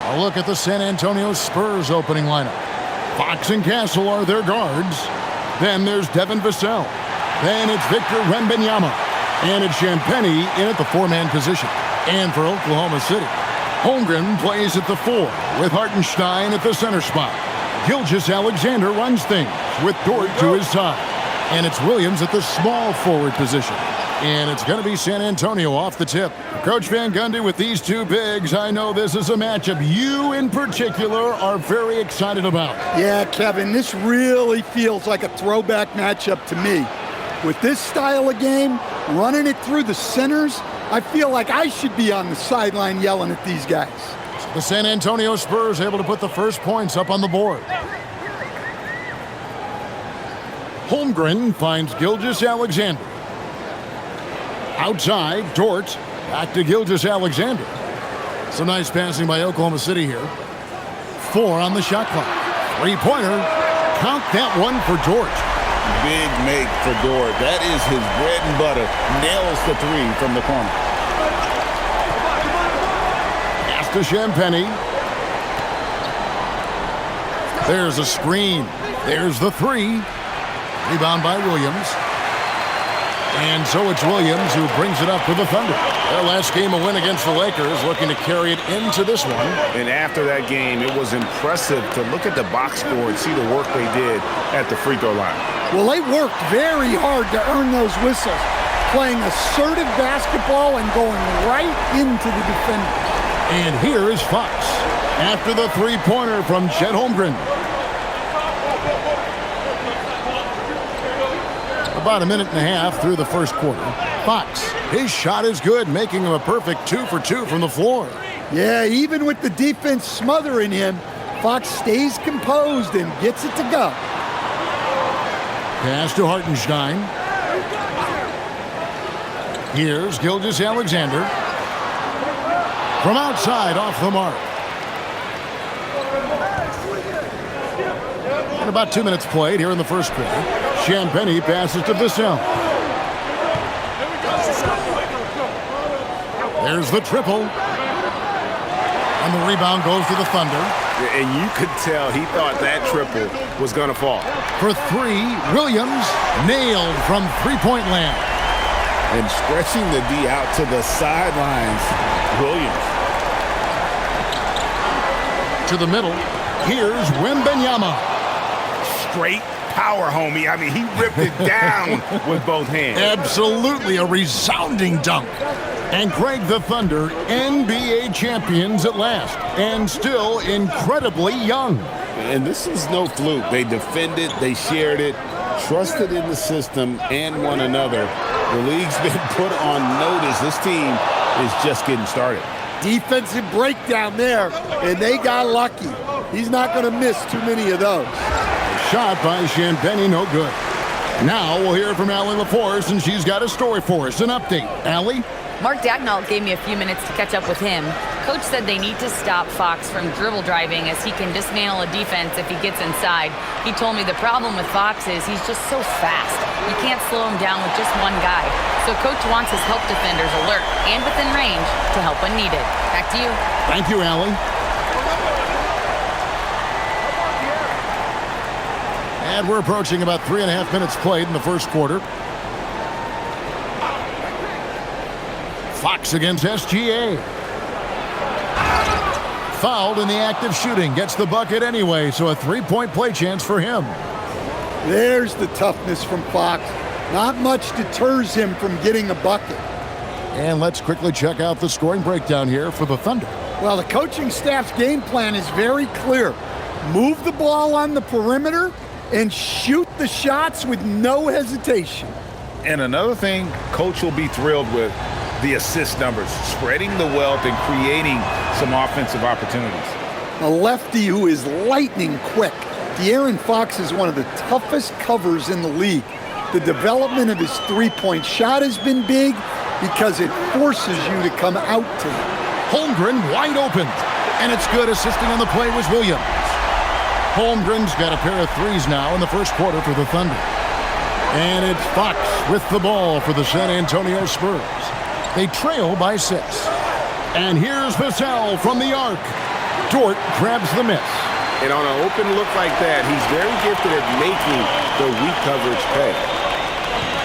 A look at the San Antonio Spurs opening lineup. Fox and Castle are their guards. Then there's Devin Vassell. Then it's Victor Wembanyama. And it's Champagnie in at the four-man position. And for Oklahoma City, Holmgren plays at the 4 with Hartenstein at the center spot. Gilgeous-Alexander runs things with Dort to his side. And it's Williams at the small forward position. And it's going to be San Antonio off the tip. Coach Van Gundy, with these two bigs, I know this is a matchup you in particular are very excited about. Yeah, Kevin, this really feels like a throwback matchup to me. With this style of game, running it through the centers, I feel like I should be on the sideline yelling at these guys. The San Antonio Spurs able to put the first points up on the board. Holmgren finds Gilgeous-Alexander. Outside, Dort. Back to Gilgeous-Alexander. Some nice passing by Oklahoma City here. 4 on the shot clock. Three-pointer. Count that one for Dort. Big make for Dort. That is his bread and butter. Nails the 3 from the corner. Pass to Champagnie. There's a screen. There's the 3. Rebound by Williams. And so it's Williams who brings it up for the Thunder. Their last game a win against the Lakers, looking to carry it into this one. And after that game, it was impressive to look at the box score and see the work they did at the free throw line. Well, they worked very hard to earn those whistles, playing assertive basketball and going right into the defender. And here is Fox after the three-pointer from Chet Holmgren. About a minute and a half through the first quarter. Fox, his shot is good, making him a perfect 2 for 2 from the floor. Yeah, even with the defense smothering him, Fox stays composed and gets it to go. Pass to Hartenstein. Here's Gilgeous-Alexander. From outside, off the mark. And about 2 minutes played here in the first quarter. Champagnie passes to Vassell. There's the triple. And the rebound goes to the Thunder. And you could tell he thought that triple was going to fall. For 3, Williams nailed from three-point land. And stretching the D out to the sidelines, Williams. To the middle, here's Wembanyama. Straight power, homie. I mean, he ripped it down with both hands. Absolutely a resounding dunk. And Greg, the Thunder, NBA champions at last, and still incredibly young. And this is no fluke. They defended, they shared it, trusted in the system and one another. The league's been put on notice. This team is just getting started. Defensive breakdown there, and they got lucky. He's not going to miss too many of those. Shot by Champagnie, no good. Now we'll hear from Allie LaForce, and she's got a story for us. An update. Allie? Mark Dagnall gave me a few minutes to catch up with him. Coach said they need to stop Fox from dribble driving as he can dismantle a defense if he gets inside. He told me the problem with Fox is he's just so fast. You can't slow him down with just one guy. So Coach wants his help defenders alert and within range to help when needed. Back to you. Thank you, Allie. And we're approaching about 3.5 minutes played in the first quarter. Fox against SGA. Fouled in the act of shooting. Gets the bucket anyway, so a three-point play chance for him. There's the toughness from Fox. Not much deters him from getting a bucket. And let's quickly check out the scoring breakdown here for the Thunder. Well, the coaching staff's game plan is very clear. Move the ball on the perimeter and shoot the shots with no hesitation. And another thing Coach will be thrilled with, the assist numbers, spreading the wealth and creating some offensive opportunities. A lefty who is lightning quick. De'Aaron Fox is one of the toughest covers in the league. The development of his three-point shot has been big because it forces you to come out to him. Holmgren wide open, and it's good. Assisting on the play was Williams. Holmgren's got a pair of threes now in the first quarter for the Thunder. And it's Fox with the ball for the San Antonio Spurs. They trail by 6. And here's Vassell from the arc. Dort grabs the miss. And on an open look like that, he's very gifted at making the weak coverage pay.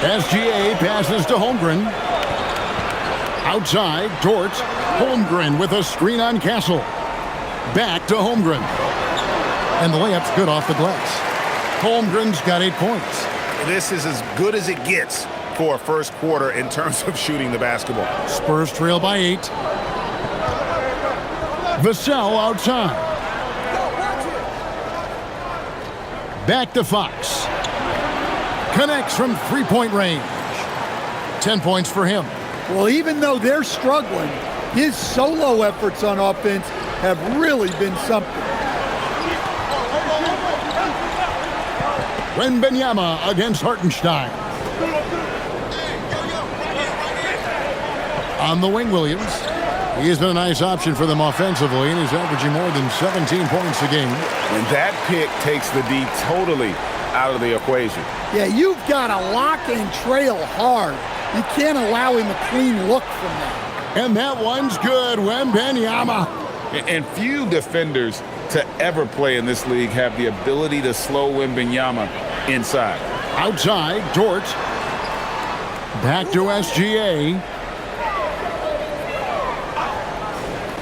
SGA passes to Holmgren. Outside, Dort. Holmgren with a screen on Castle. Back to Holmgren. And the layup's good off the glass. Holmgren's got 8 points. This is as good as it gets for a first quarter in terms of shooting the basketball. Spurs trail by 8. Vassell outside. Back to Fox. Connects from three-point range. 10 points for him. Well, even though they're struggling, his solo efforts on offense have really been something. Wembanyama against Hartenstein. On the wing, Williams. He has been a nice option for them offensively, and he's averaging more than 17 points a game. And that pick takes the D totally out of the equation. Yeah, you've got to lock and trail hard. You can't allow him a clean look from that. And that one's good, Wembanyama. And few defenders to ever play in this league have the ability to slow Wembanyama inside. Outside, Dort. Back to SGA.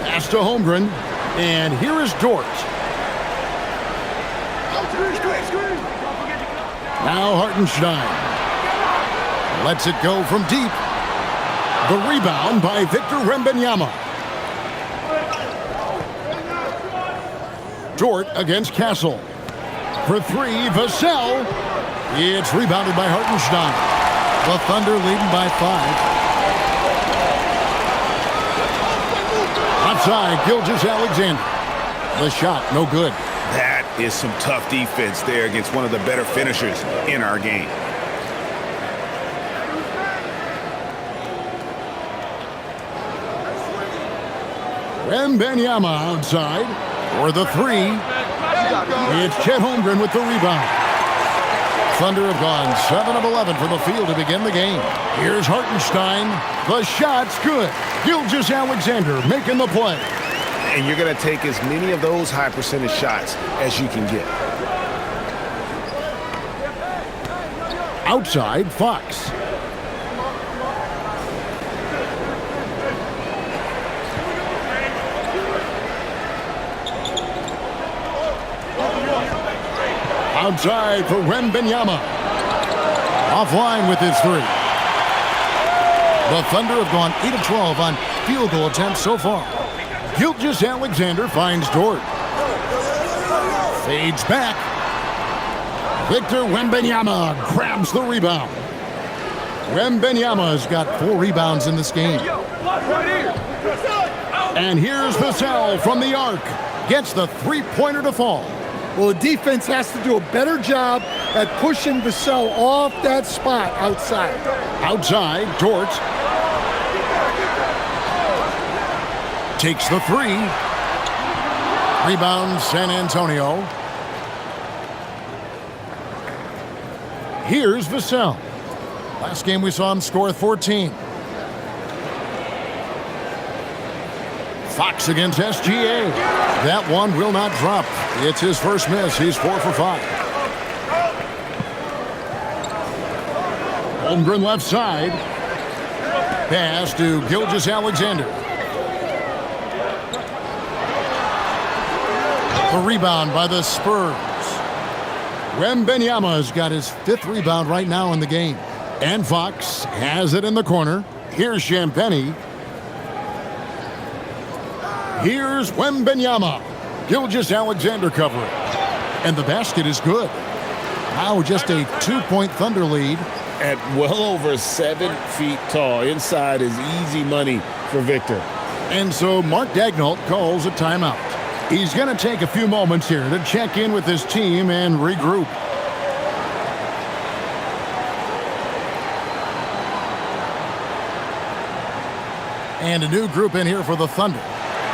Pass to Holmgren. And here is Dort. Now Hartenstein. Lets it go from deep. The rebound by Victor Wembanyama. Dort against Castle. For 3, Vassell. It's rebounded by Hartenstein. The Thunder leading by 5. Outside, Gilgeous-Alexander. The shot, no good. That is some tough defense there against one of the better finishers in our game. Wembanyama outside for the 3. It's Chet Holmgren with the rebound. Thunder have gone 7 of 11 from the field to begin the game. Here's Hartenstein. The shot's good. Gilgeous-Alexander making the play. And you're going to take as many of those high percentage shots as you can get. Outside, Fox. Outside for Wembanyama. Offline with his 3. The Thunder have gone 8 of 12 on field goal attempts so far. Gilgeous-Alexander finds Dort. Fades back. Victor Wembanyama grabs the rebound. Wembanyama's got 4 rebounds in this game. And here's Vassell from the arc. Gets the three-pointer to fall. Well, the defense has to do a better job at pushing Vassell off that spot outside. Outside, Dort. Takes the 3. Rebound, San Antonio. Here's Vassell. Last game we saw him score 14. Fox against SGA. That one will not drop. It's his first miss. He's 4 for 5. Holmgren left side. Pass to Gilgeous-Alexander. The rebound by the Spurs. Wembanyama's got his 5th rebound right now in the game. And Fox has it in the corner. Here's Champagnie. Here's Wembanyama. Gilgeous-Alexander covering. And the basket is good. Now just a 2-point Thunder lead. At well over 7 feet tall. Inside is easy money for Victor. And so Mark Daigneault calls a timeout. He's going to take a few moments here to check in with his team and regroup. And a new group in here for the Thunder.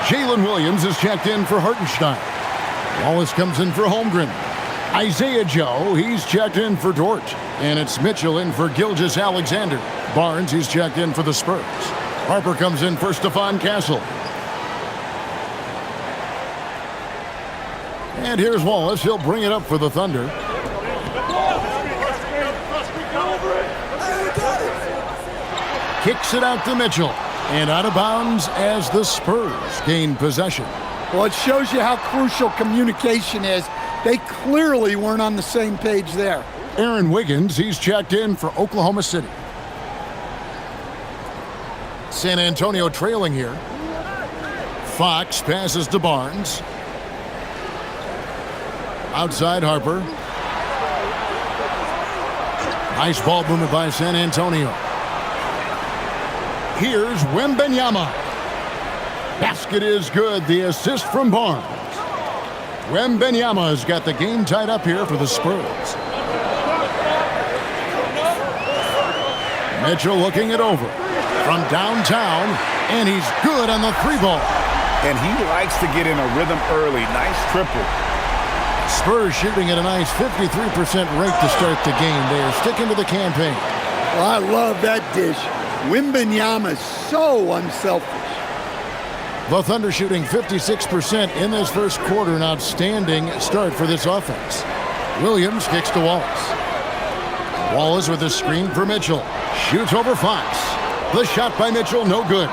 Jalen Williams is checked in for Hartenstein. Wallace comes in for Holmgren. Isaiah Joe, he's checked in for Dort. And it's Mitchell in for Gilgeous-Alexander. Barnes, he's checked in for the Spurs. Harper comes in for Stephon Castle. And here's Wallace. He'll bring it up for the Thunder. Kicks it out to Mitchell. And out of bounds as the Spurs gain possession. Well, it shows you how crucial communication is. They clearly weren't on the same page there. Aaron Wiggins, he's checked in for Oklahoma City. San Antonio trailing here. Fox passes to Barnes. Outside Harper. Nice ball movement by San Antonio. Here's Wembanyama. Basket is good. The assist from Barnes. Wembanyama's got the game tied up here for the Spurs. Mitchell looking it over from downtown, and he's good on the three ball. And he likes to get in a rhythm early. Nice triple. Spurs shooting at a nice 53% rate to start the game. They are sticking to the campaign. Well, I love that dish. Wembanyama is so unselfish. The Thunder shooting 56% in this first quarter. An outstanding start for this offense. Williams kicks to Wallace. Wallace with a screen for Mitchell. Shoots over Fox. The shot by Mitchell, no good.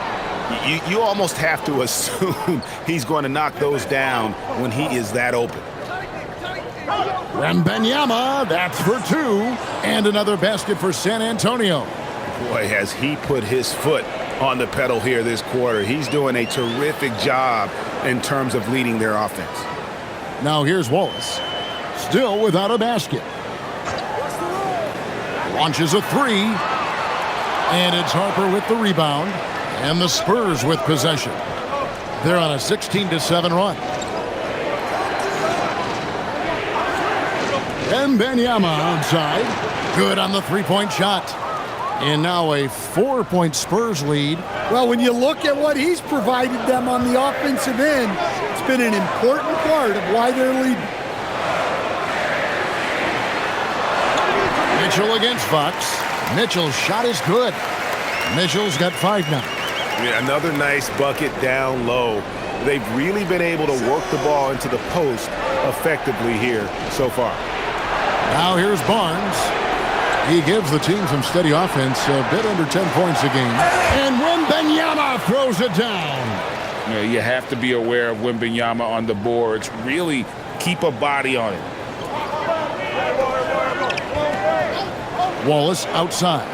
You almost have to assume he's going to knock those down when he is that open. Wembanyama, that's for two. And another basket for San Antonio. Boy, has he put his foot on the pedal here this quarter. He's doing a terrific job in terms of leading their offense. Now here's Wallace. Still without a basket. Launches a three. And it's Harper with the rebound. And the Spurs with possession. They're on a 16-7 run. Wembanyama outside. Good on the three-point shot. And now a 4-point Spurs lead. Well, when you look at what he's provided them on the offensive end, it's been an important part of why they're leading. Mitchell against Fox. Mitchell's shot is good. Mitchell's got 5 now. Yeah, another nice bucket down low. They've really been able to work the ball into the post effectively here so far. Now here's Barnes. He gives the team some steady offense, a bit under 10 points a game. And Wembanyama throws it down. Yeah, you have to be aware of Wembanyama on the boards. Really keep a body on it. Wallace outside.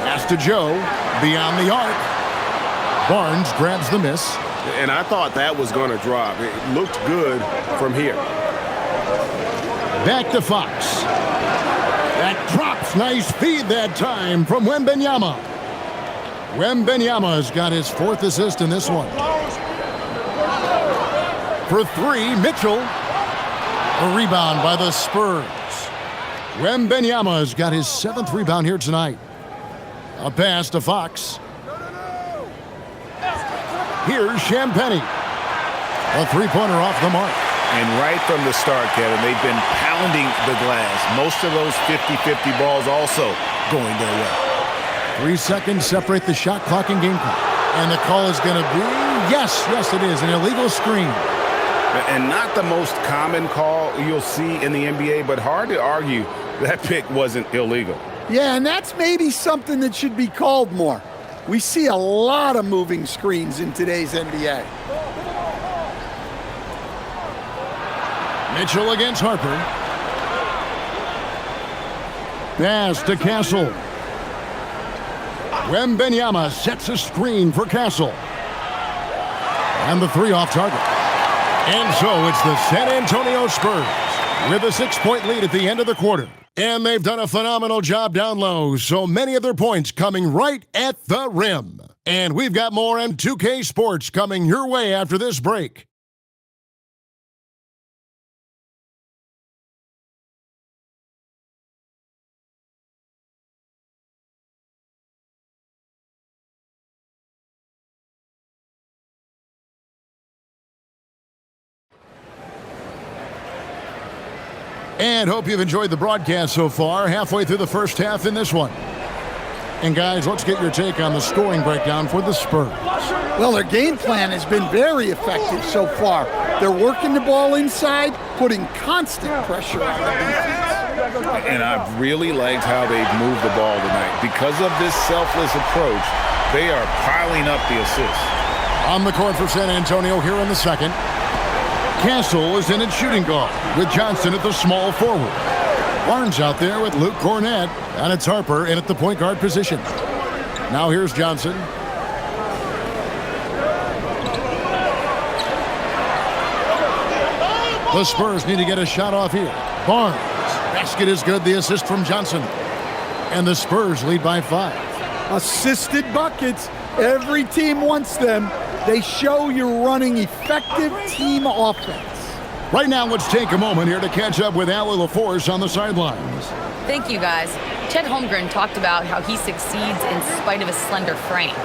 Pass to Joe. Beyond the arc. Barnes grabs the miss. And I thought that was going to drop. It looked good from here. Back to Fox. That drops. Nice feed that time from Wembanyama. Wembanyama's got his 4th assist in this one. For 3, Mitchell. A rebound by the Spurs. Wembanyama's got his 7th rebound here tonight. A pass to Fox. Here's Champagnie. A three-pointer off the mark. And right from the start, Kevin, they've been pounding the glass. Most of those 50-50 balls also going their way. 3 seconds separate the shot clock and game clock. And the call is going to be, yes, it is, an illegal screen. And not the most common call you'll see in the NBA, but hard to argue that pick wasn't illegal. Yeah, and that's maybe something that should be called more. We see a lot of moving screens in today's NBA. Mitchell against Harper. Pass to Castle. Wembanyama sets a screen for Castle. And the 3 off target. And so it's the San Antonio Spurs with a 6-point lead at the end of the quarter. And they've done a phenomenal job down low, so many of their points coming right at the rim. And we've got more M2K Sports coming your way after this break. And hope you've enjoyed the broadcast so far. Halfway through the first half in this one. And guys, let's get your take on the scoring breakdown for the Spurs. Well, their game plan has been very effective so far. They're working the ball inside. putting constant pressure on the defense. And I've really liked how they've moved the ball tonight. Because of this selfless approach, they are piling up the assists. On the court for San Antonio here in the second. Castle is in at shooting guard with Johnson at the small forward. Barnes out there with Luke Cornett, and it's Harper in at the point guard position. Now here's Johnson. The Spurs need to get a shot off here. Barnes. Basket is good. The assist from Johnson. And the Spurs lead by 5. Assisted buckets. Every team wants them. They show you're running effective team offense. Right now, let's take a moment here to catch up with Allie LaForce on the sidelines. Thank you, guys. Chet Holmgren talked about how he succeeds in spite of a slender frame.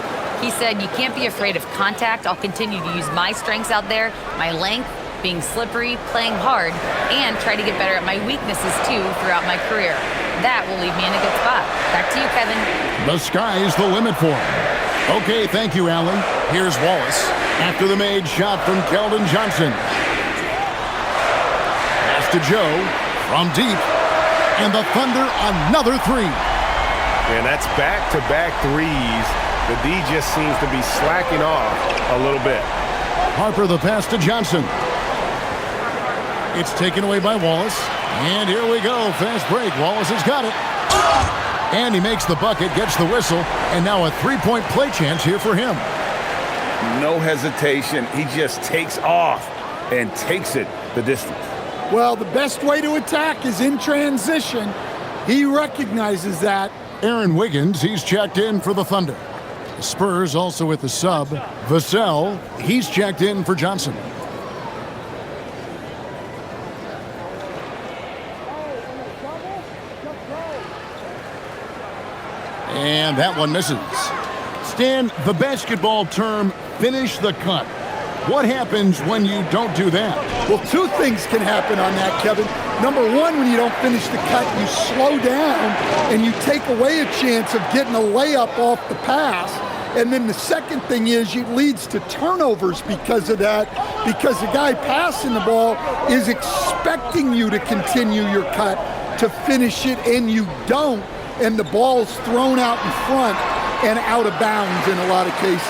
He said, "You can't be afraid of contact. I'll continue to use my strengths out there, my length, being slippery, playing hard, and try to get better at my weaknesses, too, throughout my career. That will leave me in a good spot." Back to you, Kevin. The sky's the limit for him. Okay, thank you, Allen. Here's Wallace. After the made shot from Keldon Johnson. Pass to Joe from deep. And the Thunder another 3. And that's back-to-back threes. The D just seems to be slacking off a little bit. Harper the pass to Johnson. It's taken away by Wallace. And here we go. Fast break. Wallace has got it. And he makes the bucket, gets the whistle, and now a 3-point play chance here for him. No hesitation. He just takes off and takes it the distance. Well, the best way to attack is in transition. He recognizes that. Aaron Wiggins, he's checked in for the Thunder. The Spurs also with the sub. Vassell, he's checked in for Johnson. And that one misses. Stan, the basketball term, finish the cut. What happens when you don't do that? Well, 2 things can happen on that, Kevin. Number 1, when you don't finish the cut, you slow down and you take away a chance of getting a layup off the pass. And then the second thing is it leads to turnovers because of that, because the guy passing the ball is expecting you to continue your cut, to finish it, and you don't. And the ball's thrown out in front and out of bounds in a lot of cases.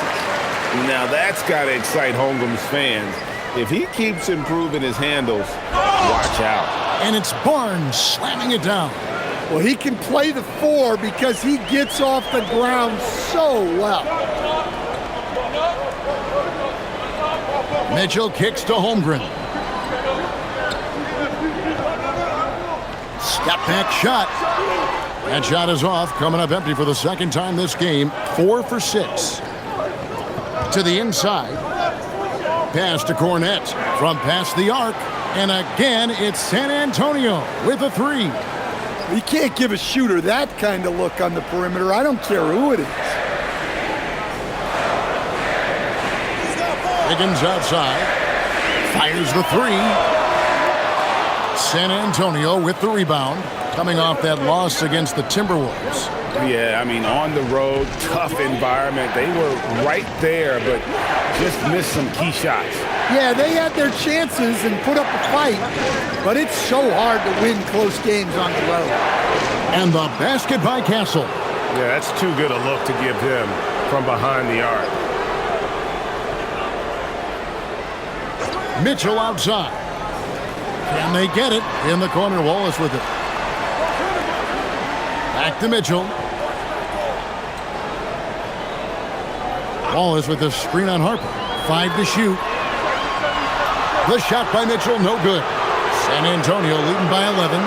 Now that's got to excite Holmgren's fans. If he keeps improving his handles, watch out. And it's Barnes slamming it down. Well, he can play the 4 because he gets off the ground so well. Mitchell kicks to Holmgren. Step back shot. That shot is off, coming up empty for the second time this game. 4 for 6. To the inside. Pass to Cornett from past the arc. And again, it's San Antonio with a 3. You can't give a shooter that kind of look on the perimeter. I don't care who it is. Higgins outside. Fires the 3. San Antonio with the rebound. Coming off that loss against the Timberwolves. Yeah, I mean, on the road, tough environment. They were right there, but just missed some key shots. Yeah, they had their chances and put up a fight, but it's so hard to win close games on the road. And the basket by Castle. Yeah, that's too good a look to give him from behind the arc. Mitchell outside. Can they get it? In the corner, Wallace with it. Back to Mitchell. Wallace with the screen on Harper. 5 to shoot. The shot by Mitchell, no good. San Antonio leading by 11.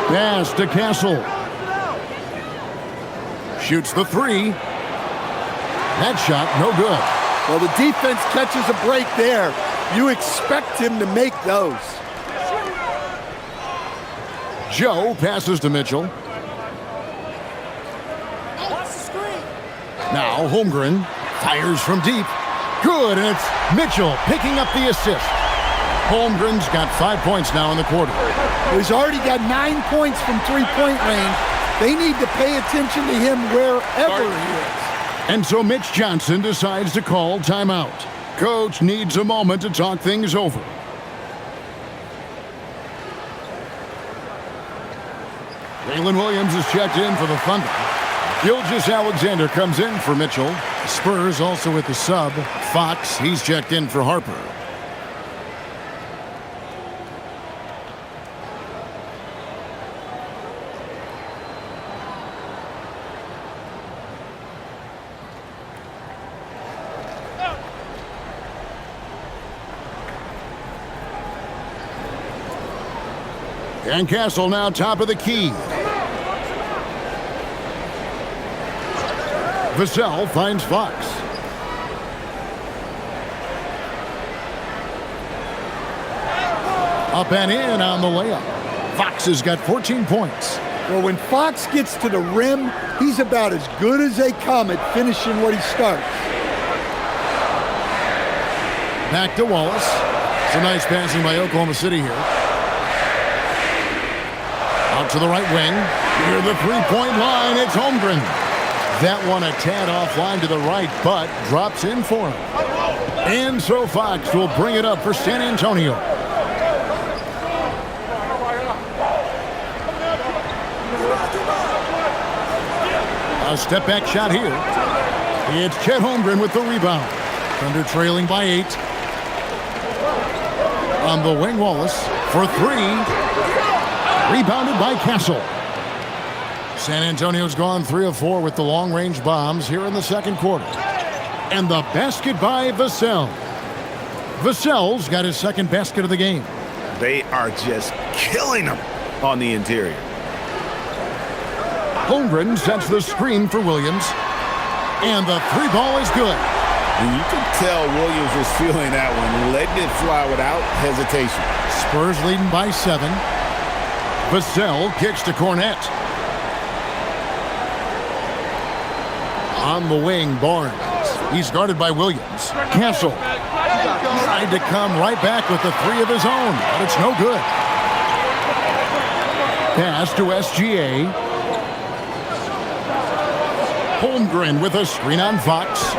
Pass to Castle. Shoots the 3. That shot, no good. Well, the defense catches a break there. You expect him to make those. Joe passes to Mitchell. Now Holmgren fires from deep. Good, and it's Mitchell picking up the assist. Holmgren's got 5 points now in the quarter. He's already got 9 points from three-point range. They need to pay attention to him wherever he is. And so Mitch Johnson decides to call timeout. Coach needs a moment to talk things over. Jalen Williams is checked in for the Thunder. Gilgeous-Alexander comes in for Mitchell. Spurs also with the sub. Fox, he's checked in for Harper. And Castle now top of the key. Vassell finds Fox. Up and in on the layup. Fox has got 14 points. Well, when Fox gets to the rim, he's about as good as they come at finishing what he starts. Back to Wallace. It's a nice passing by Oklahoma City here. Out to the right wing. Near the three-point line, it's Holmgren. That one a tad offline to the right, but drops in for him. And so Fox will bring it up for San Antonio. A step-back shot here. It's Chet Holmgren with the rebound. Thunder trailing by 8. On the wing, Wallace for 3. Rebounded by Castle. San Antonio's gone 3 of 4 with the long-range bombs here in the second quarter. And the basket by Vassell. Vassell's got his second basket of the game. They are just killing them on the interior. Holmgren sets the screen for Williams. And the 3-ball is good. And you can tell Williams was feeling that one, letting it fly without hesitation. Spurs leading by 7. Vassell kicks to Cornette. On the wing, Barnes. He's guarded by Williams. Castle tried to come right back with the 3 of his own, but it's no good. Pass to SGA. Holmgren with a screen on Fox.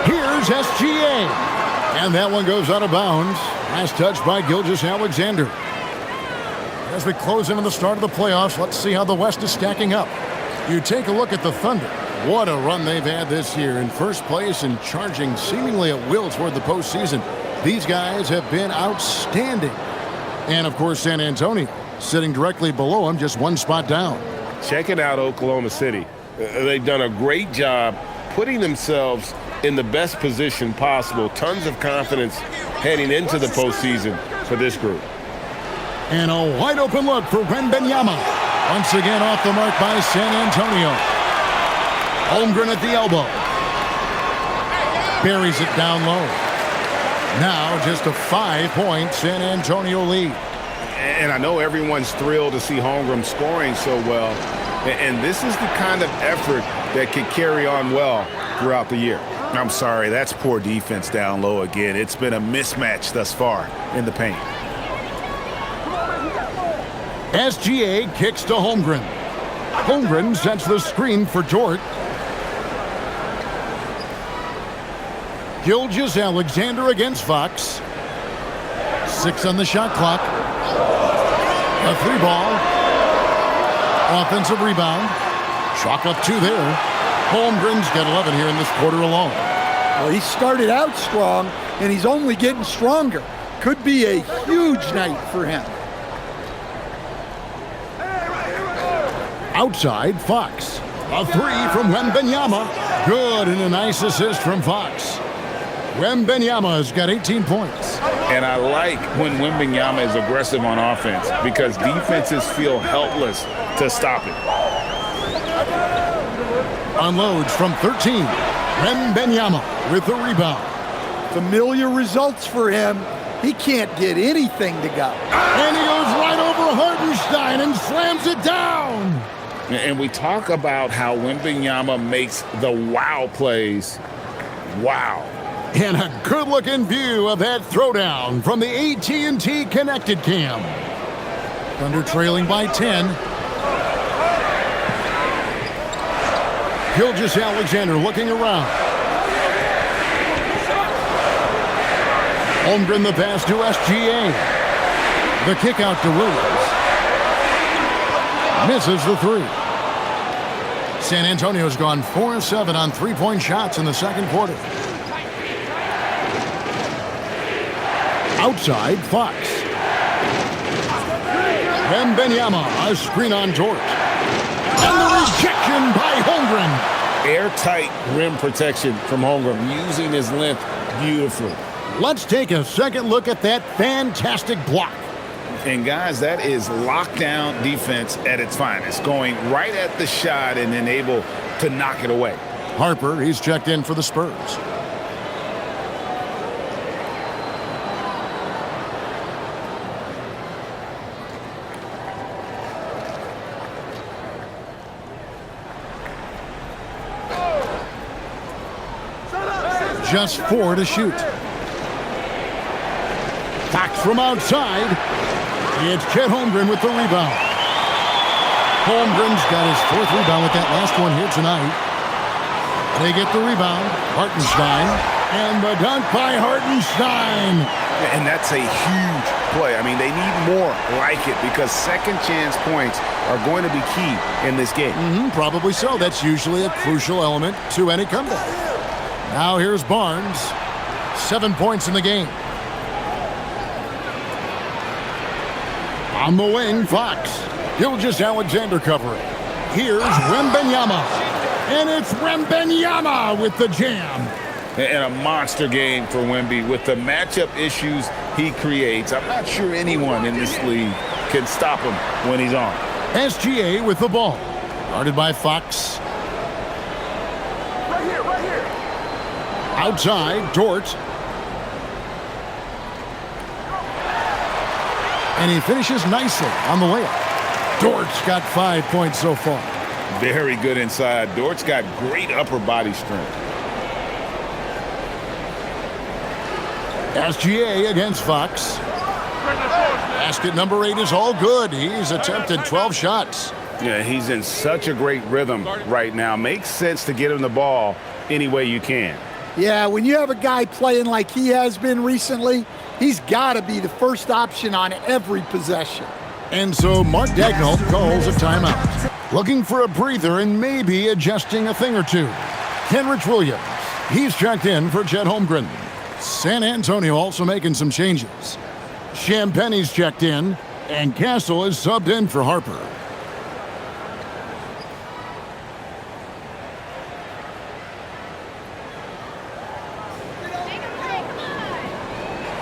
Here's SGA. And that one goes out of bounds. Last touch by Gilgeous-Alexander. As we close in on the start of the playoffs, let's see how the West is stacking up. You take a look at the Thunder. What a run they've had this year. In first place and charging seemingly at will toward the postseason. These guys have been outstanding. And, of course, San Antonio sitting directly below them, just 1 spot down. Checking out Oklahoma City. They've done a great job putting themselves in the best position possible. Tons of confidence heading into the postseason for this group. And a wide open look for Wembanyama. Once again off the mark by San Antonio. Holmgren at the elbow. Buries it down low. Now just a 5-point San Antonio lead. And I know everyone's thrilled to see Holmgren scoring so well. And this is the kind of effort that can carry on well throughout the year. I'm sorry, that's poor defense down low again. It's been a mismatch thus far in the paint. SGA kicks to Holmgren. Holmgren sets the screen for Dort. Gilgeous-Alexander against Fox. 6 on the shot clock. A 3-ball. Offensive rebound. Chalk up 2 there. Holmgren's got 11 here in this quarter alone. Well, he started out strong, and he's only getting stronger. Could be a huge night for him. Outside, Fox. A 3 from Wembanyama. Good, and a nice assist from Fox. Wembanyama has got 18 points. And I like when Wembanyama is aggressive on offense because defenses feel helpless to stop it. Unloads from 13. Wembanyama with the rebound. Familiar results for him. He can't get anything to go. And he goes right over Hartenstein and slams it down. And we talk about how Wembanyama makes the wow plays. Wow. And a good-looking view of that throwdown from the AT&T Connected Cam. Thunder trailing by 10. Gilgeous-Alexander looking around. Holmgren the pass to SGA. The kick out to Williams. Misses the three. San Antonio's gone 4 of 7 on three-point shots in the second quarter. Outside, Fox. Wembanyama, a screen on Dort. And the rejection by Holmgren. Airtight rim protection from Holmgren, using his length beautifully. Let's take a second look at that fantastic block. And guys, that is lockdown defense at its finest, going right at the shot and then able to knock it away. Harper, he's checked in for the Spurs. Just 4 to shoot. Fox from outside. It's Chet Holmgren with the rebound. Holmgren's got his 4th rebound with that last one here tonight. They get the rebound. Hartenstein. And the dunk by Hartenstein. And that's a huge play. I mean, they need more like it because second chance points are going to be key in this game. Probably so. That's usually a crucial element to any comeback. Now here's Barnes. 7 points in the game. On the wing, Fox. Gilgeous-Alexander covering. Here's Wembanyama. And it's Wembanyama with the jam. And a monster game for Wemby with the matchup issues he creates. I'm not sure anyone in this league can stop him when he's on. SGA with the ball. Guarded by Fox. Right here. Outside, Dort. And he finishes nicely on the layup. Dort's got 5 points so far. Very good inside. Dort's got great upper body strength. SGA against Fox. Basket number 8 is all good. He's attempted 12 shots. Yeah, he's in such a great rhythm right now. Makes sense to get him the ball any way you can. Yeah, when you have a guy playing like he has been recently, he's got to be the first option on every possession. And so Mark Daigneault calls a timeout. Looking for a breather and maybe adjusting a thing or two. Kenrich Williams, he's checked in for Chet Holmgren. San Antonio also making some changes. Champagne's checked in, and Castle is subbed in for Harper.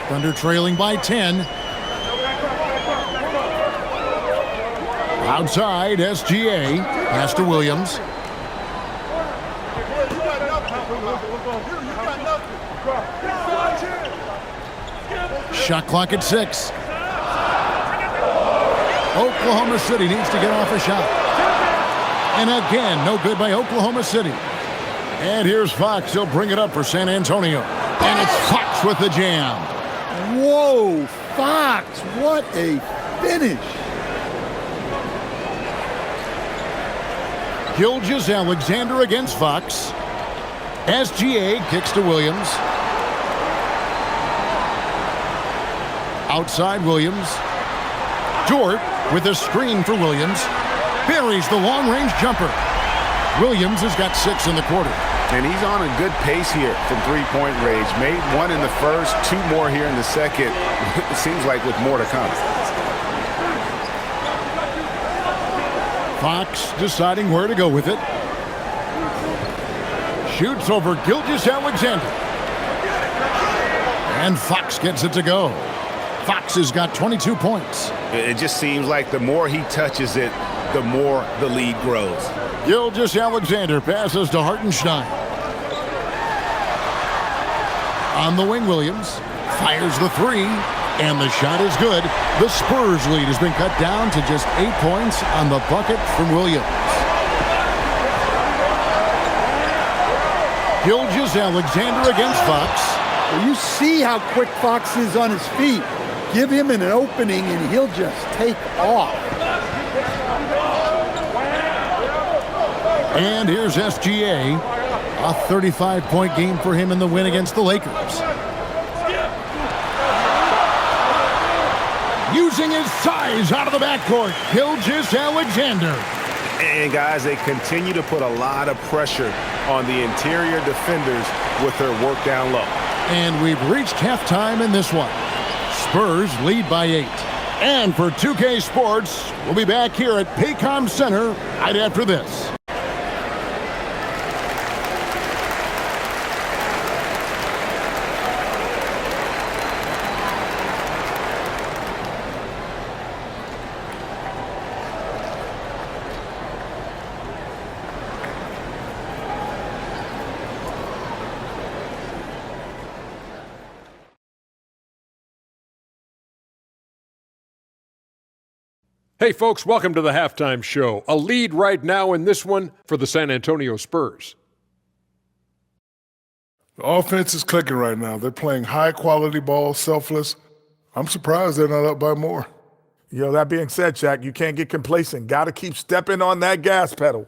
Thunder trailing by 10. Outside, SGA. Pass to Williams. Shot clock at 6. Oklahoma City needs to get off a shot. And again, no good by Oklahoma City. And here's Fox. He'll bring it up for San Antonio. And it's Fox with the jam. Whoa, Fox, what a finish. Gilgeous-Alexander against Fox. SGA kicks to Williams. Outside Williams. Dort with a screen for Williams. Buries the long-range jumper. Williams has got 6 in the quarter. And he's on a good pace here from three-point range. Made 1 in the first, 2 more here in the second. It seems like with more to come. Fox deciding where to go with it. Shoots over Gilgeous-Alexander. And Fox gets it to go. Fox has got 22 points. It just seems like the more he touches it, the more the lead grows. Gilgeous-Alexander passes to Hartenstein. On the wing, Williams fires the 3, and the shot is good. The Spurs lead has been cut down to just 8 points on the bucket from Williams. Gilgeous-Alexander against Fox. Well, you see how quick Fox is on his feet. Give him an opening, and he'll just take off. And here's SGA. A 35-point game for him in the win against the Lakers. getting his size out of the backcourt. Gilgeous-Alexander. And, guys, they continue to put a lot of pressure on the interior defenders with their work down low. And we've reached halftime in this one. Spurs lead by 8. And for 2K Sports, we'll be back here at Paycom Center right after this. Hey folks, welcome to the Halftime Show. A lead right now in this one for the San Antonio Spurs. The offense is clicking right now. They're playing high-quality ball, selfless. I'm surprised they're not up by more. That being said, Shaq, you can't get complacent. Got to keep stepping on that gas pedal.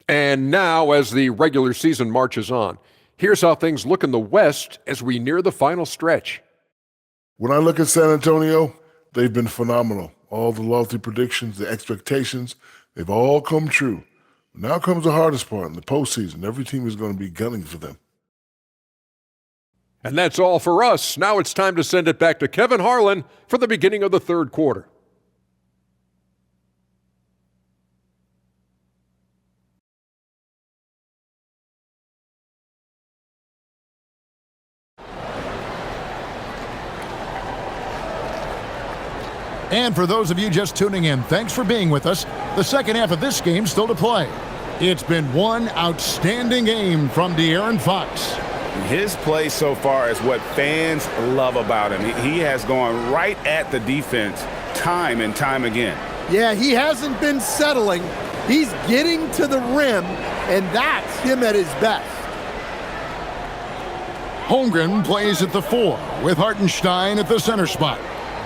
And now, as the regular season marches on, here's how things look in the West as we near the final stretch. When I look at San Antonio, they've been phenomenal. All the lofty predictions, the expectations, they've all come true. Now comes the hardest part in the postseason. Every team is going to be gunning for them. And that's all for us. Now it's time to send it back to Kevin Harlan for the beginning of the third quarter. And for those of you just tuning in, thanks for being with us. The second half of this game still to play. It's been one outstanding game from De'Aaron Fox. His play so far is what fans love about him. He has gone right at the defense time and time again. Yeah, he hasn't been settling. He's getting to the rim, and that's him at his best. Holmgren plays at the 4 with Hartenstein at the center spot.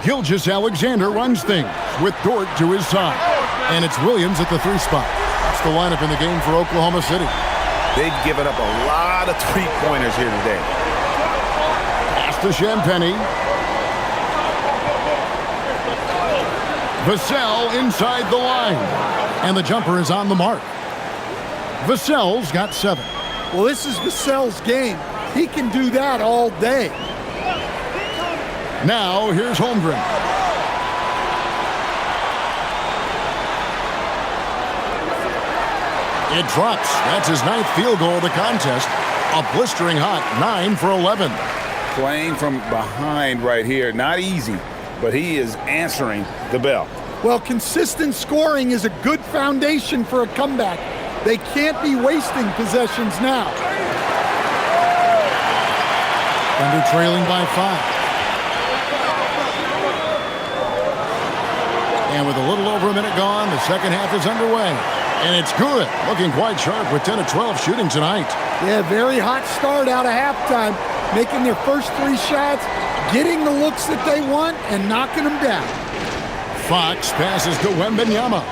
Gilgeous-Alexander runs things with Dort to his side. And it's Williams at the 3 spot. That's the lineup in the game for Oklahoma City. They've given up a lot of three-pointers here today. Pass to Champagnie. Vassell inside the line. And the jumper is on the mark. Vassell's got 7. Well, this is Vassell's game. He can do that all day. Now, here's Holmgren. It drops. That's his 9th field goal of the contest. A blistering hot 9 for 11. Playing from behind right here. Not easy, but he is answering the bell. Well, consistent scoring is a good foundation for a comeback. They can't be wasting possessions now. Thunder trailing by 5. And with a little over a minute gone, the second half is underway. And it's good. Looking quite sharp with 10 of 12 shooting tonight. Yeah, very hot start out of halftime. Making their first 3 shots, getting the looks that they want, and knocking them down. Fox passes to Wembanyama.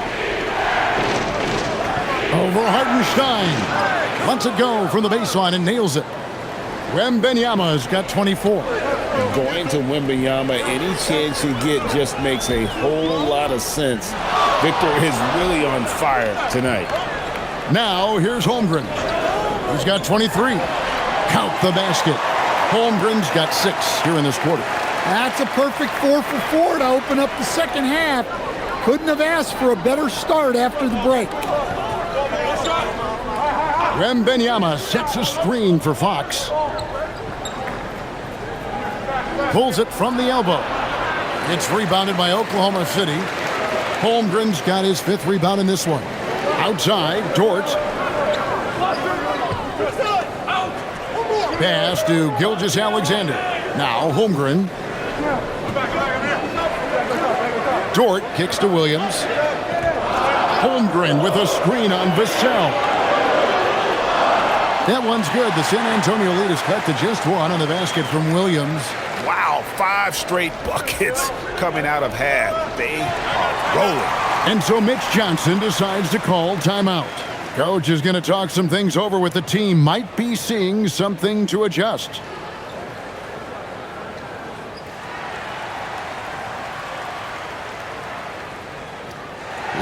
Over Hartenstein. Lets it go from the baseline and nails it. Wembanyama's got 24. Going to Wembanyama, any chance you get just makes a whole lot of sense. Victor is really on fire tonight. Now, here's Holmgren. He's got 23. Count the basket. Holmgren's got 6 here in this quarter. That's a perfect 4 for 4 to open up the second half. Couldn't have asked for a better start after the break. Wembanyama sets a screen for Fox. Pulls it from the elbow. It's rebounded by Oklahoma City. Holmgren's got his 5th rebound in this one. Outside, Dort. Pass to Gilgeous-Alexander. Now Holmgren. Dort kicks to Williams. Holmgren with a screen on Vassell. That one's good. The San Antonio lead is cut to just 1 on the basket from Williams. Wow, 5 straight buckets coming out of half. They are rolling. And so Mitch Johnson decides to call timeout. Coach is going to talk some things over with the team. Might be seeing something to adjust.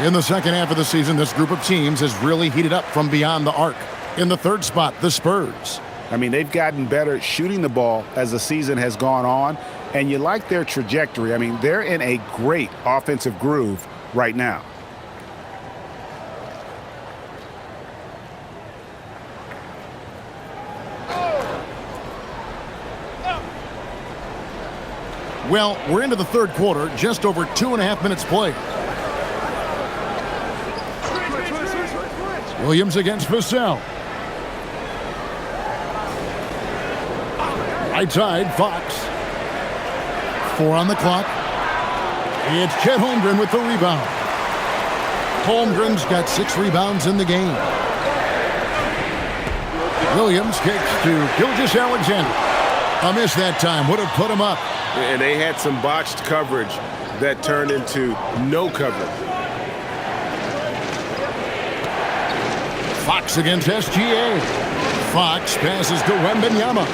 In the second half of the season, this group of teams has really heated up from beyond the arc. In the third spot, the Spurs. I mean, they've gotten better at shooting the ball as the season has gone on, and you like their trajectory. I mean, they're in a great offensive groove right now. Well, we're into the third quarter, just over 2.5 minutes played. Williams against Vassell. Right side, Fox. 4 on the clock. It's Chet Holmgren with the rebound. Holmgren's got 6 rebounds in the game. Williams kicks to Gilgeous-Alexander. A miss that time would have put him up. And they had some botched coverage that turned into no coverage. Fox against SGA. Fox passes to Wembanyama.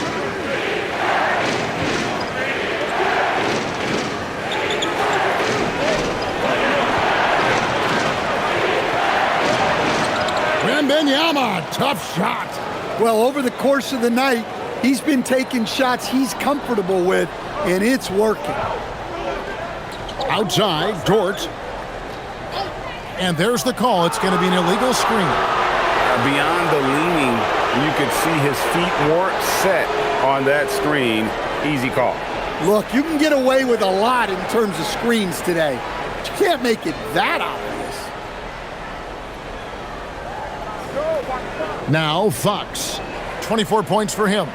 Wembanyama, tough shot. Well, over the course of the night, he's been taking shots he's comfortable with, and it's working. Outside, Dort. And there's the call. It's going to be an illegal screen. Beyond the leaning, you could see his feet weren't set on that screen. Easy call. Look, you can get away with a lot in terms of screens today, but you can't make it that obvious. Now Fox. 24 points for him.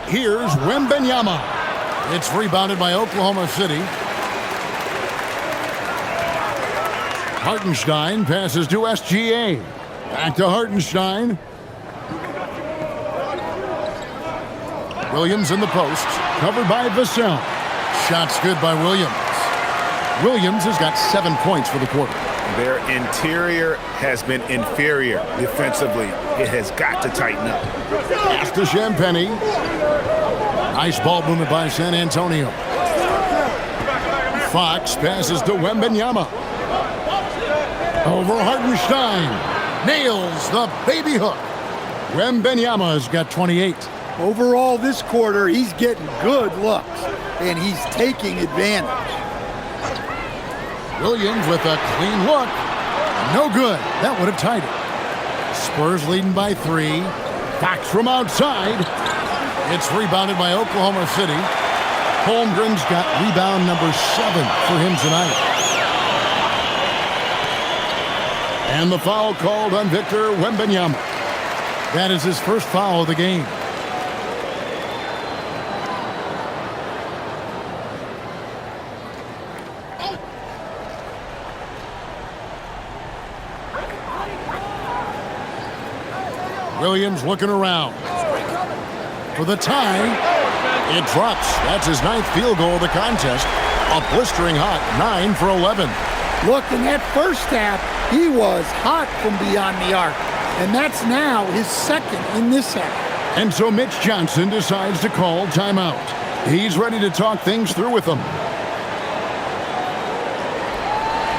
Here's Wembanyama. It's rebounded by Oklahoma City. Hartenstein passes to SGA. Back to Hartenstein. Williams in the post. Covered by Vassell. Shots good by Williams. Williams has got 7 points for the quarter. Their interior has been inferior defensively. It has got to tighten up. Pass to Champagnie. Nice ball movement by San Antonio. Fox passes to Wembanyama. Over Hartenstein. Nails the baby hook. Wembanyama's got 28. Overall, this quarter, he's getting good looks, and he's taking advantage. Williams with a clean look. No good. That would have tied it. Spurs leading by 3. Fox from outside. It's rebounded by Oklahoma City. Holmgren's got rebound number 7 for him tonight. And the foul called on Victor Wembanyama. That is his first foul of the game. Williams looking around. For the tie, it drops. That's his 9th field goal of the contest. A blistering hot 9 for 11. Look, in that first half, he was hot from beyond the arc. And that's now his 2nd in this half. And so Mitch Johnson decides to call timeout. He's ready to talk things through with them.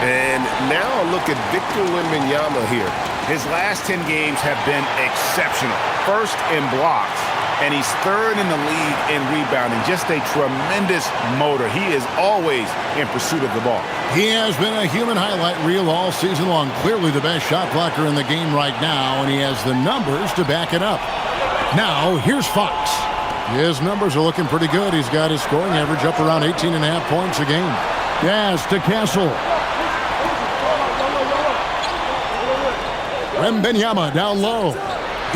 And now a look at Victor Wembanyama here. His last 10 games have been exceptional. First in blocks, and he's 3rd in the league in rebounding. Just a tremendous motor. He is always in pursuit of the ball. He has been a human highlight reel all season long. Clearly the best shot blocker in the game right now, and he has the numbers to back it up. Now, here's Fox. His numbers are looking pretty good. He's got his scoring average up around 18.5 points a game. Yes, to Castle. Wembanyama down low.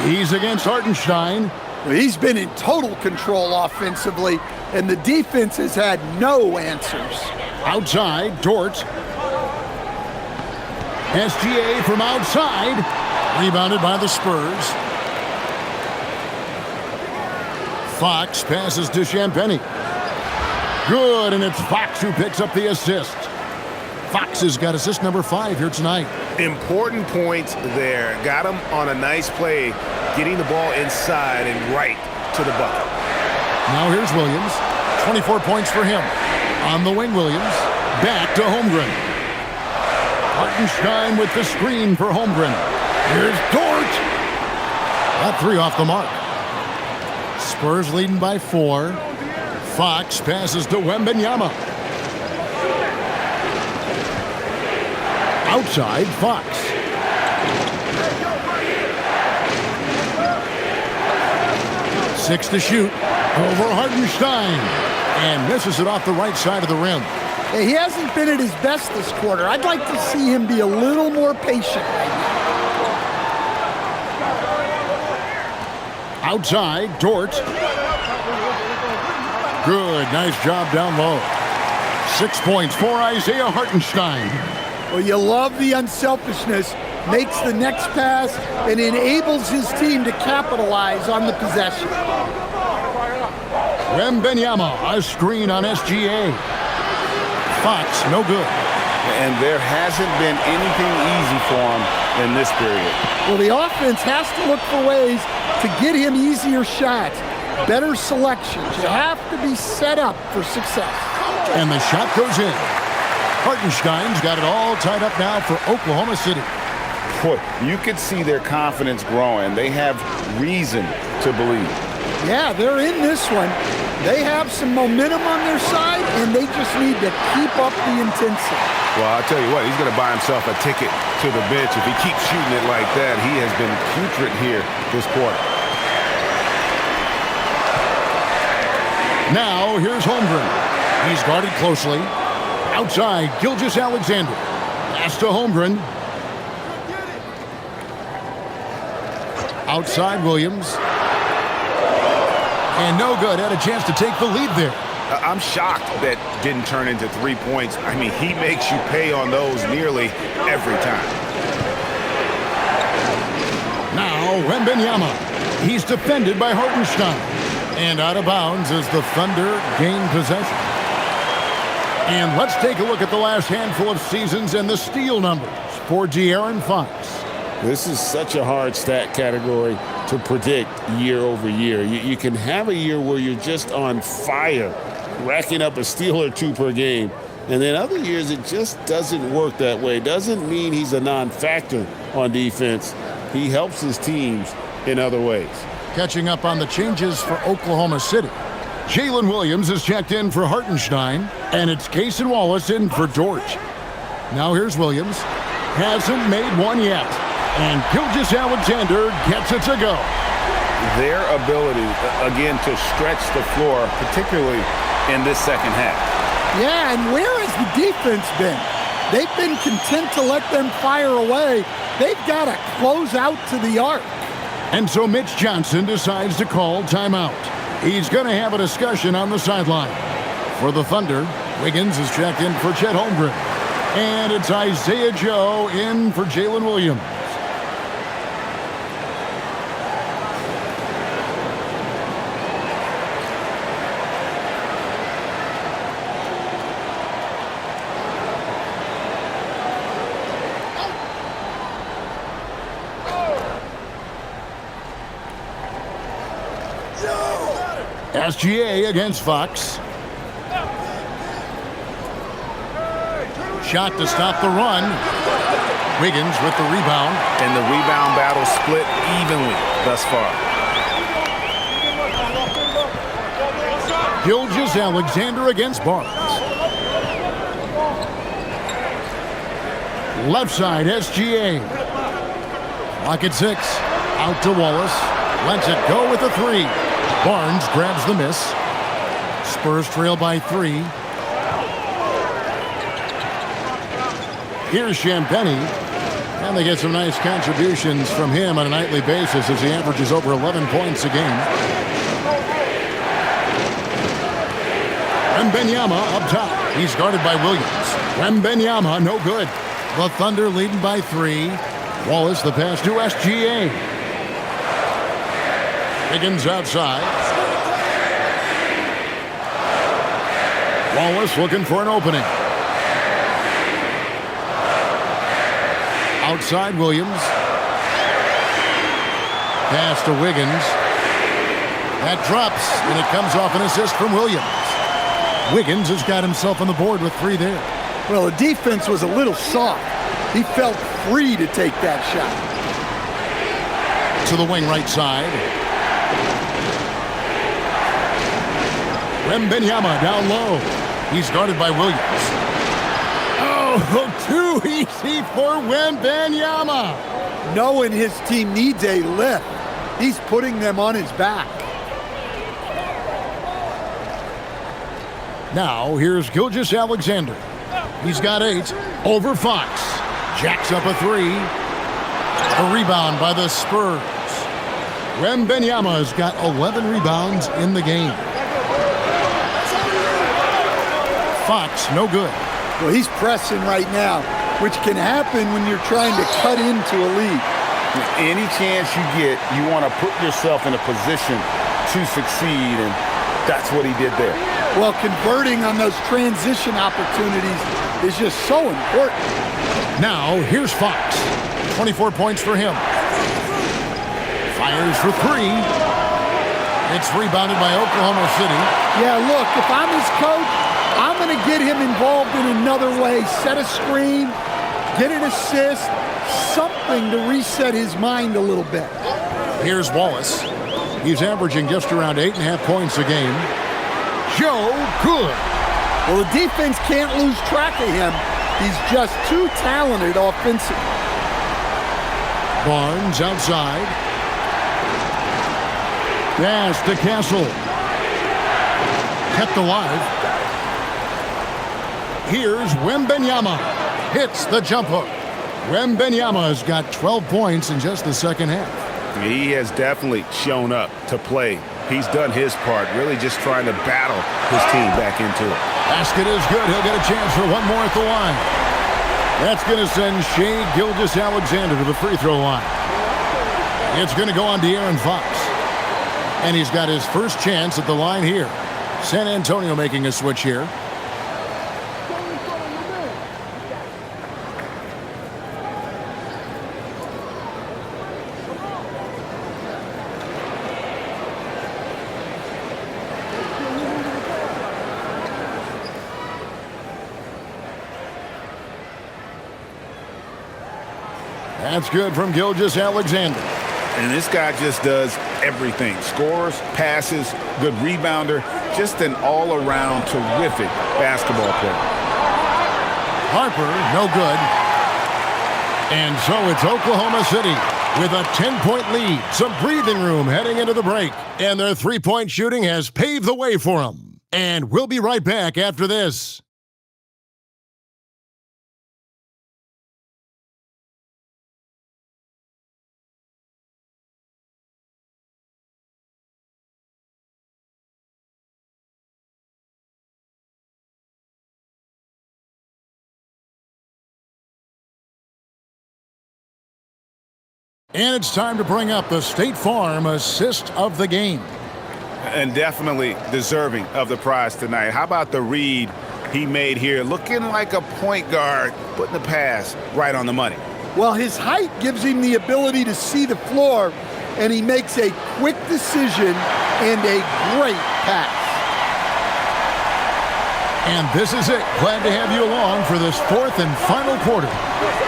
He's against Hartenstein. He's been in total control offensively, and the defense has had no answers. Outside, Dort. SGA from outside. Rebounded by the Spurs. Fox passes to Champagnie. Good, and it's Fox who picks up the assist. Fox has got assist number 5 here tonight. Important points there. Got him on a nice play, getting the ball inside and right to the bucket. Now here's Williams. 24 points for him. On the wing, Williams. Back to Holmgren. Hartenstein with the screen for Holmgren. Here's Dort. That three off the mark. Spurs leading by 4. Fox passes to Wembanyama. Outside, Fox. Six to shoot. Over Hartenstein. And misses it off the right side of the rim. He hasn't been at his best this quarter. I'd like to see him be a little more patient right now. Outside, Dort. Good, nice job down low. 6 points for Isaiah Hartenstein. Well, you love the unselfishness. Makes the next pass and enables his team to capitalize on the possession. Wembanyama, a screen on SGA. Fox, no good. And there hasn't been anything easy for him in this period. Well, the offense has to look for ways to get him easier shots, better selections. You have to be set up for success. And the shot goes in. Hartenstein's got it all tied up now for Oklahoma City. Boy, you could see their confidence growing. They have reason to believe. Yeah, they're in this one. They have some momentum on their side, and they just need to keep up the intensity. Well, I'll tell you what, he's going to buy himself a ticket to the bench. If he keeps shooting it like that, he has been putrid here this quarter. Now, here's Holmgren. He's guarded closely. Outside, Gilgeous-Alexander. Pass to Holmgren. Outside, Williams. And no good. Had a chance to take the lead there. I'm shocked that didn't turn into 3 points. I mean, he makes you pay on those nearly every time. Now, Wembanyama. He's defended by Hartenstein. And out of bounds as the Thunder gain possession. And let's take a look at the last handful of seasons and the steal numbers for De'Aaron Fox. This is such a hard stat category to predict year over year. You can have a year where you're just on fire, racking up a steal or two per game. And then other years, it just doesn't work that way. Doesn't mean he's a non-factor on defense. He helps his teams in other ways. Catching up on the changes for Oklahoma City. Jalen Williams is checked in for Hartenstein, and it's Cason Wallace in for Dort. Now here's Williams. Hasn't made one yet. And Gilgeous-Alexander gets it to go. Their ability, again, to stretch the floor, particularly in this second half. Yeah, and where has the defense been? They've been content to let them fire away. They've got to close out to the arc. And so Mitch Johnson decides to call timeout. He's going to have a discussion on the sideline. For the Thunder, Wiggins is checked in for Chet Holmgren. And it's Isaiah Joe in for Jalen Williams. SGA against Fox. Shot to stop the run. Wiggins with the rebound. And the rebound battle split evenly thus far. Gilgeous-Alexander against Barnes. Left side, SGA. Clock at 6. Out to Wallace. Lets it go with a 3. Barnes grabs the miss. Spurs trail by 3. Here's Champagnie. And they get some nice contributions from him on a nightly basis as he averages over 11 points a game. Wembanyama up top. He's guarded by Williams. Wembanyama, no good. The Thunder leading by 3. Wallace, the pass to SGA. Wiggins outside. Wallace looking for an opening. Outside Williams. Pass to Wiggins. That drops, and it comes off an assist from Williams. Wiggins has got himself on the board with 3 there. Well, the defense was a little soft. He felt free to take that shot. To the wing right side. Wembanyama down low. He's guarded by Williams. Oh, too easy for Wembanyama. Knowing his team needs a lift, he's putting them on his back. Now, here's Gilgeous-Alexander. He's got 8 over Fox. Jacks up a 3. A rebound by the Spurs. Wembanyama's got 11 rebounds in the game. Fox, no good. Well, he's pressing right now, which can happen when you're trying to cut into a lead. Any chance you get, you want to put yourself in a position to succeed, and that's what he did there. Well, converting on those transition opportunities is just so important. Now, here's Fox. 24 points for him. Fires for 3. It's rebounded by Oklahoma City. Yeah, look, if I'm his coach, I'm going to get him involved in another way. Set a screen, get an assist, something to reset his mind a little bit. Here's Wallace. He's averaging just around 8.5 points a game. Joe Good. Well, the defense can't lose track of him. He's just too talented offensively. Barnes outside. Pass to Castle. Kept alive. Here's Wembanyama. Hits the jump hook. Wembanyama's got 12 points in just the second half. He has definitely shown up to play. He's done his part, really just trying to battle his team back into it. Basket is good. He'll get a chance for one more at the line. That's going to send Shai Gilgeous-Alexander to the free throw line. It's going to go on De'Aaron Fox. And he's got his first chance at the line here. San Antonio making a switch here. That's good from Gilgeous-Alexander. And this guy just does everything. Scores, passes, good rebounder, just an all-around terrific basketball player. Harper, no good. And so it's Oklahoma City with a 10-point lead. Some breathing room heading into the break. And their three-point shooting has paved the way for them. And we'll be right back after this. And it's time to bring up the State Farm assist of the game. And definitely deserving of the prize tonight. How about the read he made here? Looking like a point guard, putting the pass right on the money. Well, his height gives him the ability to see the floor, and he makes a quick decision and a great pass. And this is it. Glad to have you along for this fourth and final quarter.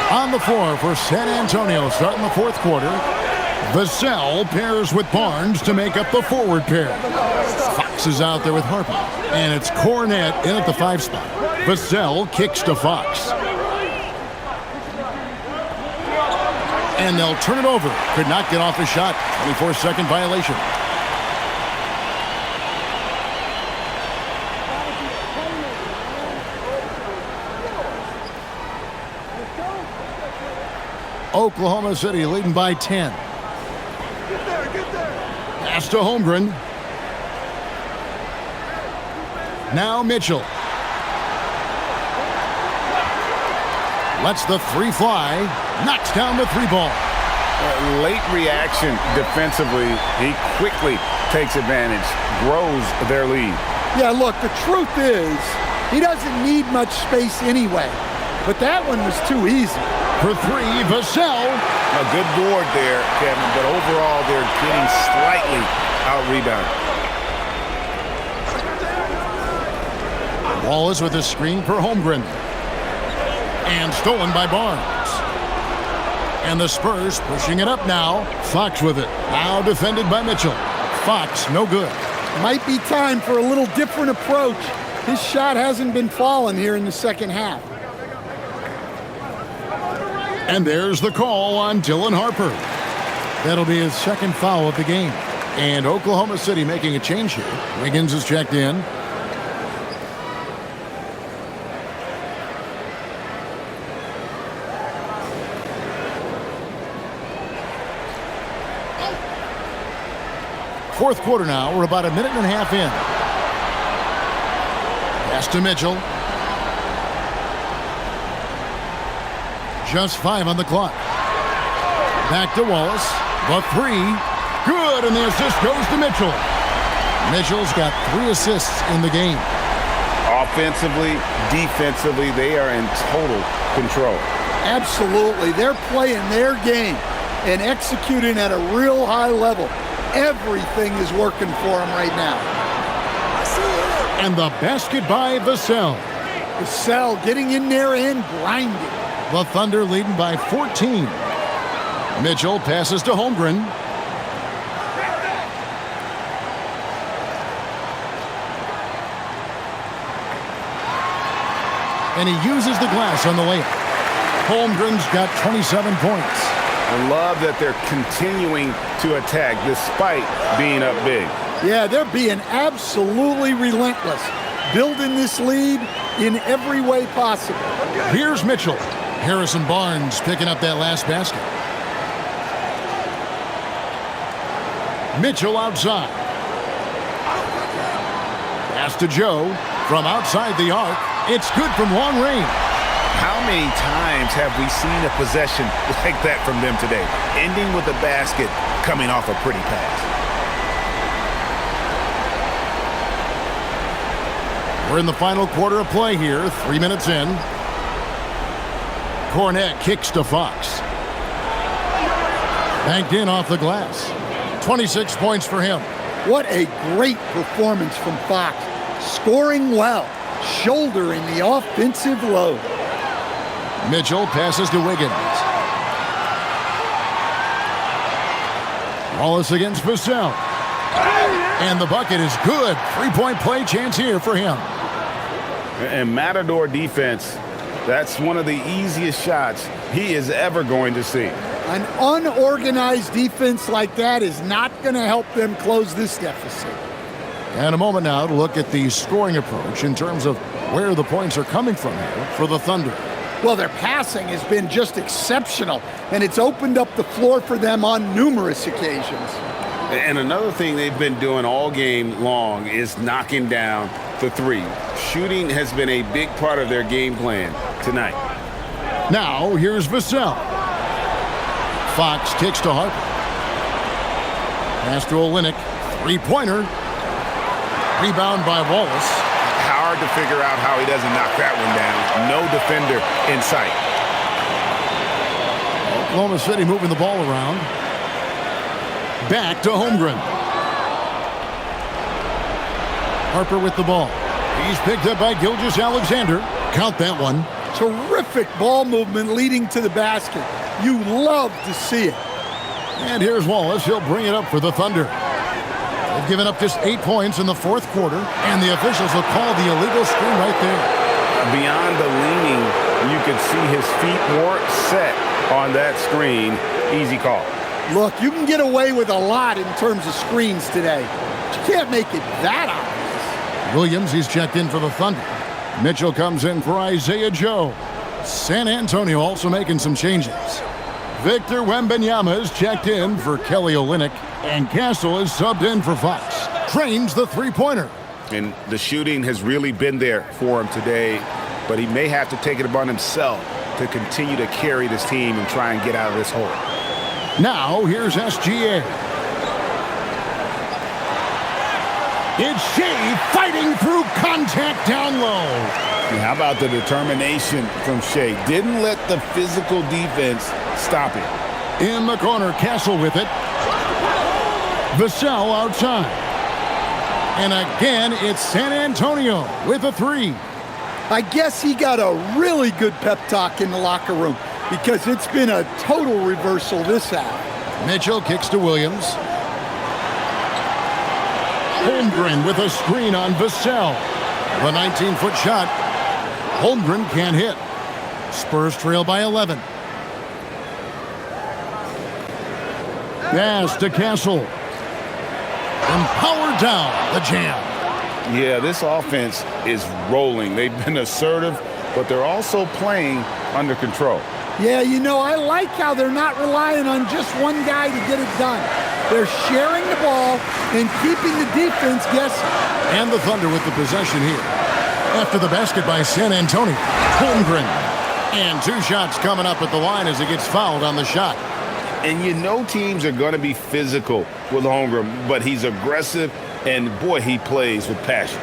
On the floor for San Antonio starting the fourth quarter. Vassell pairs with Barnes to make up the forward pair. Fox is out there with Harper. And it's Cornette in at the 5 spot. Vassell kicks to Fox. And they'll turn it over. Could not get off a shot. 24-second violation. Oklahoma City leading by 10. Pass to Holmgren. Now Mitchell. Lets the 3 fly. Knocks down the 3 ball. Late reaction defensively. He quickly takes advantage, grows their lead. Yeah, look, the truth is, he doesn't need much space anyway. But that one was too easy. For 3, Vassell. A good board there, Kevin, but overall they're getting slightly out-rebounded. Wallace with a screen for Holmgren. And stolen by Barnes. And the Spurs pushing it up now. Fox with it. Now defended by Mitchell. Fox, no good. Might be time for a little different approach. His shot hasn't been falling here in the second half. And there's the call on Dylan Harper. That'll be his second foul of the game. And Oklahoma City making a change here. Wiggins is checked in. Fourth quarter now. We're about a minute and a half in. Pass to Mitchell. Just 5 on the clock. Back to Wallace. The 3. Good, and the assist goes to Mitchell. Mitchell's got 3 assists in the game. Offensively, defensively, they are in total control. Absolutely. They're playing their game and executing at a real high level. Everything is working for them right now. And the basket by Vassell. Vassell getting in there and grinding. The Thunder leading by 14. Mitchell passes to Holmgren. And he uses the glass on the layup. Holmgren's got 27 points. I love that they're continuing to attack despite being up big. Yeah, they're being absolutely relentless, building this lead in every way possible. Here's Mitchell. Harrison Barnes picking up that last basket. Mitchell outside. Pass to Joe from outside the arc. It's good from long range. How many times have we seen a possession like that from them today? Ending with a basket, coming off a pretty pass. We're in the final quarter of play here, 3 minutes in. Cornette kicks to Fox. Banked in off the glass. 26 points for him. What a great performance from Fox. Scoring well, shouldering the offensive load. Mitchell passes to Wiggins. Wallace against Vassell. And the bucket is good. 3-point play chance here for him. And Matador defense, that's one of the easiest shots he is ever going to see. An unorganized defense like that is not going to help them close this deficit. And a moment now to look at the scoring approach in terms of where the points are coming from here for the Thunder. Well, their passing has been just exceptional, and it's opened up the floor for them on numerous occasions. And another thing they've been doing all game long is knocking down the 3. Shooting has been a big part of their game plan tonight. Now, here's Vassell. Fox kicks to Harper. Pass to Olynyk. 3-pointer. Rebound by Wallace. Hard to figure out how he doesn't knock that one down. No defender in sight. Oklahoma City moving the ball around. Back to Holmgren. Harper with the ball. He's picked up by Gilgeous-Alexander. Count that one. Terrific ball movement leading to the basket. You love to see it. And here's Wallace. He'll bring it up for the Thunder. They've given up just 8 points in the fourth quarter, and the officials will call the illegal screen right there. Beyond the leaning, you could see his feet weren't set on that screen. Easy call. Look, you can get away with a lot in terms of screens today. But you can't make it that obvious. Williams, he's checked in for the Thunder. Mitchell comes in for Isaiah Joe. San Antonio also making some changes. Victor Wembanyama is checked in for Kelly Olynyk, and Castle is subbed in for Fox. Trains the 3-pointer. And the shooting has really been there for him today, but he may have to take it upon himself to continue to carry this team and try and get out of this hole. Now, here's SGA. It's Shea fighting through contact down low. And how about the determination from Shea? Didn't let the physical defense stop it. In the corner, Castle with it. Vassell outside. And again, it's San Antonio with a 3. I guess he got a really good pep talk in the locker room because it's been a total reversal this half. Mitchell kicks to Williams. Holmgren with a screen on Vassell. The 19-foot shot. Holmgren can't hit. Spurs trail by 11. Pass to Castle. And power down the jam. Yeah, this offense is rolling. They've been assertive, but they're also playing under control. Yeah, you know, I like how they're not relying on just one guy to get it done. They're sharing the ball and keeping the defense guessing. And the Thunder with the possession here. After the basket by San Antonio. Holmgren. And 2 shots coming up at the line as he gets fouled on the shot. And you know teams are going to be physical with Holmgren, but he's aggressive, and boy, he plays with passion.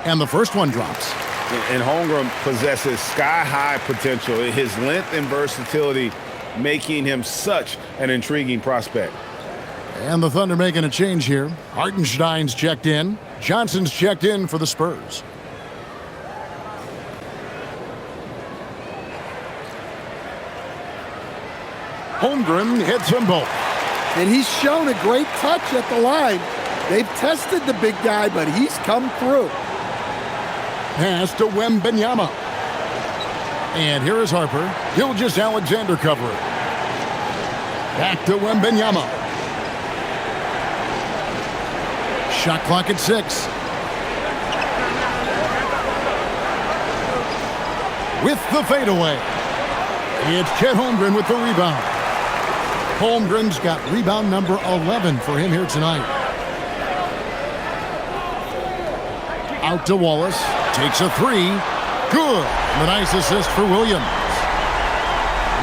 And the first one drops. And Holmgren possesses sky-high potential. His length and versatility making him such an intriguing prospect. And the Thunder making a change here. Hartenstein's checked in. Johnson's checked in for the Spurs. Holmgren hits them both. And he's shown a great touch at the line. They've tested the big guy, but he's come through. Pass to Wembanyama. And here is Harper. Gilgeous-Alexander covering. Back to Wembanyama. Shot clock at 6. With the fadeaway. It's Chet Holmgren with the rebound. Holmgren's got rebound number 11 for him here tonight. Out to Wallace. Takes a 3. Good. And a nice assist for Williams.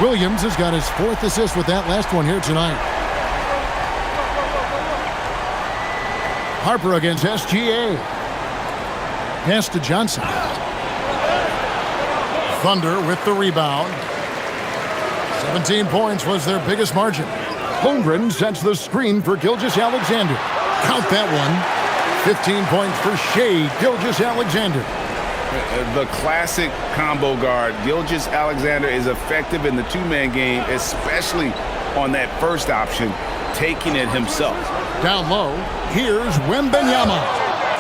Williams has got his 4th assist with that last one here tonight. Harper against SGA. Pass to Johnson. Thunder with the rebound. 17 points was their biggest margin. Holmgren sets the screen for Gilgeous-Alexander. Count that one. 15 points for Shea Gilgeous-Alexander. The classic combo guard. Gilgeous-Alexander is effective in the two-man game, especially on that first option, taking it himself. Down low, here's Wembanyama.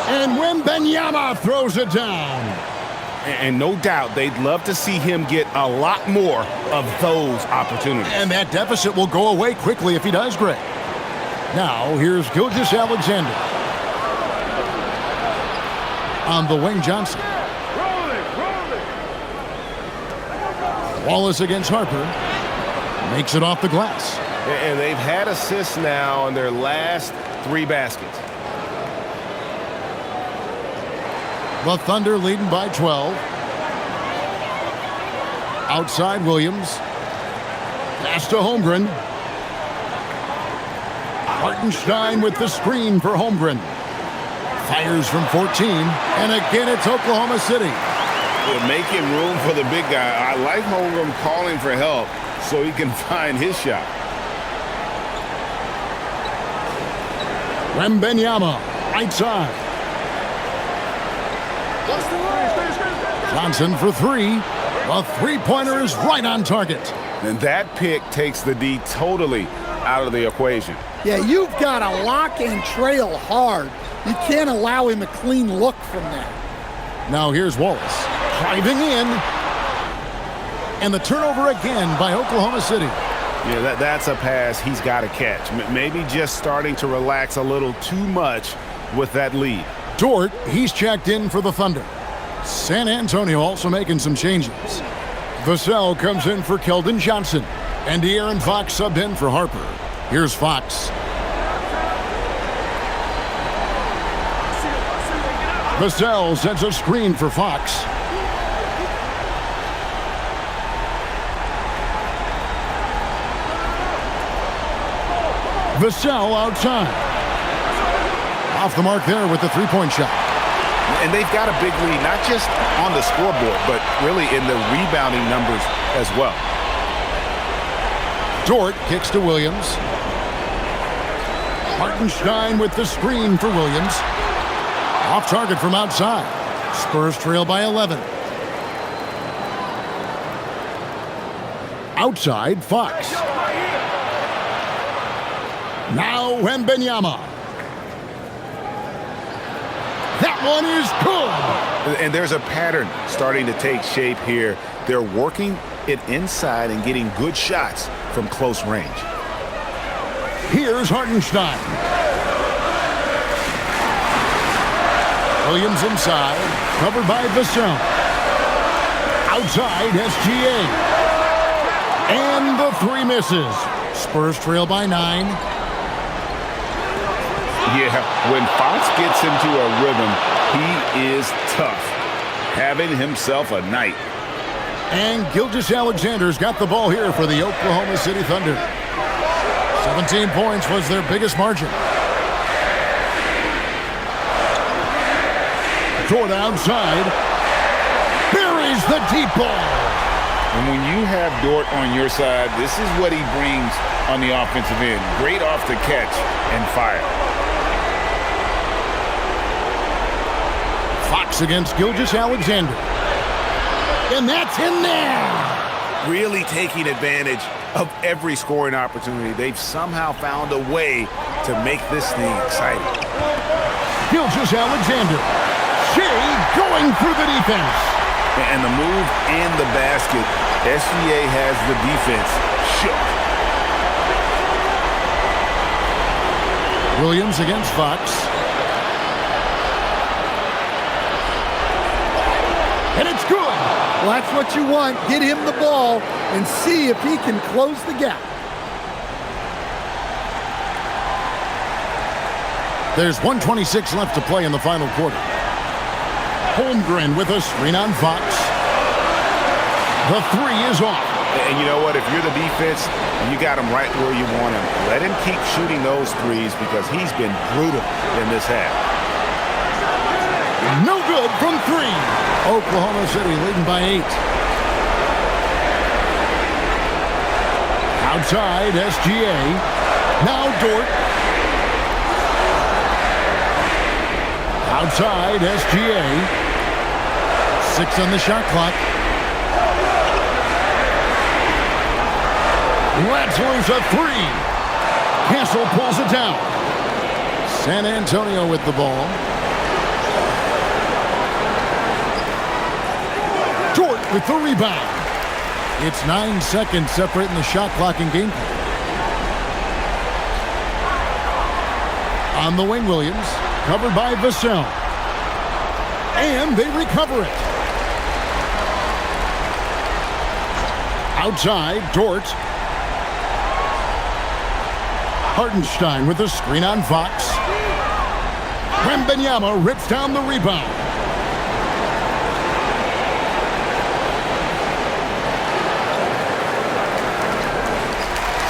And Wembanyama throws it down. And no doubt they'd love to see him get a lot more of those opportunities. And that deficit will go away quickly if he does, Greg. Now, here's Gilgeous-Alexander. On the wing, Johnson. Wallace against Harper. Makes it off the glass. And they've had assists now on their last 3 baskets. The Thunder leading by 12. Outside Williams. Pass to Holmgren. Hartenstein with the screen for Holmgren. Fires from 14. And again, it's Oklahoma City. They're making room for the big guy. I like Holmgren calling for help so he can find his shot. Wembanyama, right side. Johnson for 3. A three-pointer is right on target. And that pick takes the D totally out of the equation. Yeah, you've got to lock and trail hard. You can't allow him a clean look from that. Now here's Wallace. Driving in. And the turnover again by Oklahoma City. Yeah, that's a pass he's got to catch. Maybe just starting to relax a little too much with that lead. Dort, he's checked in for the Thunder. San Antonio also making some changes. Vassell comes in for Keldon Johnson. And De'Aaron Fox subbed in for Harper. Here's Fox. Vassell sends a screen for Fox. Vassell outside. Off the mark there with the three-point shot. And they've got a big lead, not just on the scoreboard, but really in the rebounding numbers as well. Dort kicks to Williams. Hartenstein with the screen for Williams. Off target from outside. Spurs trail by 11. Outside, Fox. Now Wembanyama. That one is good. And there's a pattern starting to take shape here. They're working it inside and getting good shots from close range. Here's Hartenstein. Williams inside, covered by Vassell. Outside, SGA. And the three misses. Spurs trail by 9. Yeah, when Fox gets into a rhythm, he is tough. Having himself a night. And Gilgeous-Alexander's got the ball here for the Oklahoma City Thunder. 17 points was their biggest margin. Dort outside. Buries the deep ball. And when you have Dort on your side, this is what he brings on the offensive end. Great off the catch and fire. Fox against Gilgeous-Alexander. And that's in there. Really taking advantage of every scoring opportunity. They've somehow found a way to make this thing exciting. Gilgeous-Alexander. Shea going through the defense. And the move and the basket, SGA has the defense shook. Williams against Fox. And it's good. Well, that's what you want. Get him the ball and see if he can close the gap. There's 1:26 left to play in the final quarter. Holmgren with a screen on Fox. The three is off. And you know what? If you're the defense, you got him right where you want him. Let him keep shooting those threes because he's been brutal in this half. No good from 3. Oklahoma City leading by 8. Outside, SGA. Now Dort. Outside, SGA. 6 on the shot clock. Let's lose a 3. Castle pulls it down. San Antonio with the ball. Dort with the rebound. It's 9 seconds separating the shot clock and game play. On the wing, Williams. Covered by Vassell. And they recover it. Outside, Dort. Hartenstein with a screen on Fox. Wembanyama rips down the rebound.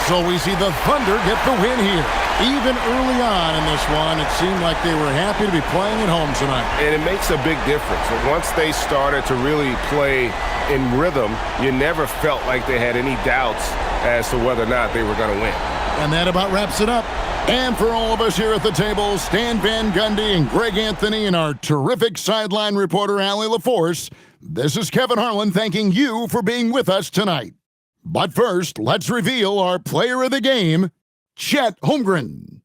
So we see the Thunder get the win here. Even early on in this one, it seemed like they were happy to be playing at home tonight. And it makes a big difference. Once they started to really play in rhythm, you never felt like they had any doubts as to whether or not they were going to win. And that about wraps it up. And for all of us here at the table, Stan Van Gundy and Greg Anthony and our terrific sideline reporter, Allie LaForce, this is Kevin Harlan thanking you for being with us tonight. But first, let's reveal our player of the game, Chet Holmgren.